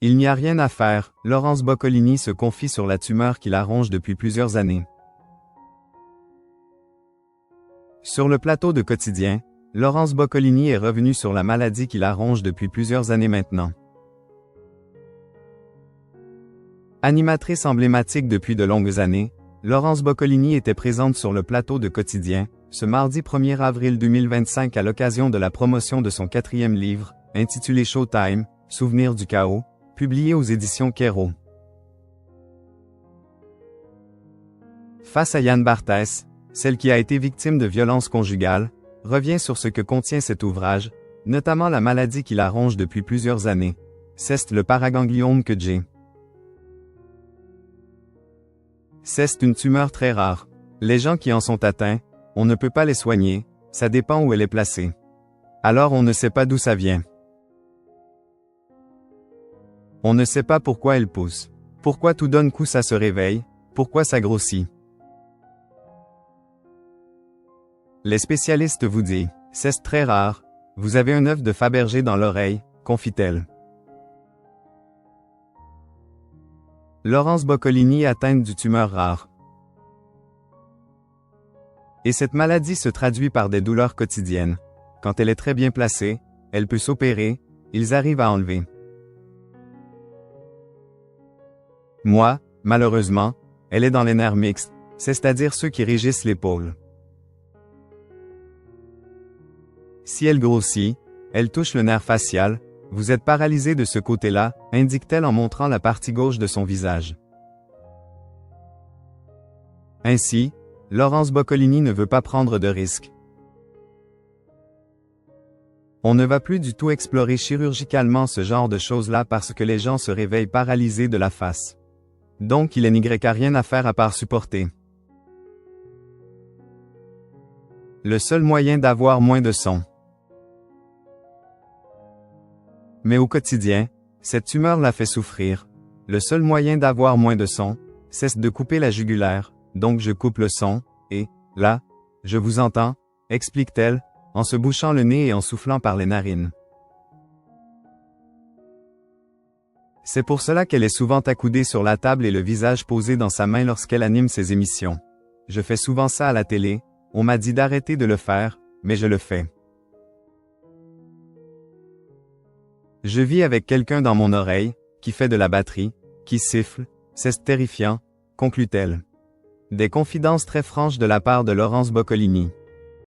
Il n'y a rien à faire, Laurence Boccolini se confie sur la tumeur qui la ronge depuis plusieurs années. Sur le plateau de Quotidien, Laurence Boccolini est revenue sur la maladie qui la ronge depuis plusieurs années maintenant. Animatrice emblématique depuis de longues années, Laurence Boccolini était présente sur le plateau de Quotidien, ce mardi 1er avril 2025 à l'occasion de la promotion de son 4e livre, intitulé Showtime, Souvenirs du chaos, publié aux éditions Kero. Face à Yann Barthès, celle qui a été victime de violences conjugales, revient sur ce que contient cet ouvrage, notamment la maladie qui la ronge depuis plusieurs années. C'est le paragangliome que j'ai. C'est une tumeur très rare. Les gens qui en sont atteints, on ne peut pas les soigner, ça dépend où elle est placée. Alors on ne sait pas d'où ça vient. On ne sait pas pourquoi elle pousse. Pourquoi tout d'un coup ça se réveille, pourquoi ça grossit. Les spécialistes vous disent, c'est très rare, vous avez un œuf de Fabergé dans l'oreille, confie-t-elle. Laurence Boccolini atteinte d'une tumeur rare. Et cette maladie se traduit par des douleurs quotidiennes. Quand elle est très bien placée, elle peut s'opérer, ils arrivent à enlever. Moi, malheureusement, elle est dans les nerfs mixtes, c'est-à-dire ceux qui régissent l'épaule. Si elle grossit, elle touche le nerf facial, vous êtes paralysé de ce côté-là, indique-t-elle en montrant la partie gauche de son visage. Ainsi, Laurence Boccolini ne veut pas prendre de risques. On ne va plus du tout explorer chirurgicalement ce genre de choses-là parce que les gens se réveillent paralysés de la face. Donc il n'y a rien à faire à part supporter. Le seul moyen d'avoir moins de son. Mais au quotidien, cette tumeur la fait souffrir. Le seul moyen d'avoir moins de son, c'est de couper la jugulaire, donc je coupe le son, et, là, je vous entends, explique-t-elle, en se bouchant le nez et en soufflant par les narines. C'est pour cela qu'elle est souvent accoudée sur la table et le visage posé dans sa main lorsqu'elle anime ses émissions. Je fais souvent ça à la télé, on m'a dit d'arrêter de le faire, mais je le fais. Je vis avec quelqu'un dans mon oreille, qui fait de la batterie, qui siffle, c'est terrifiant, conclut-elle. Des confidences très franches de la part de Laurence Boccolini.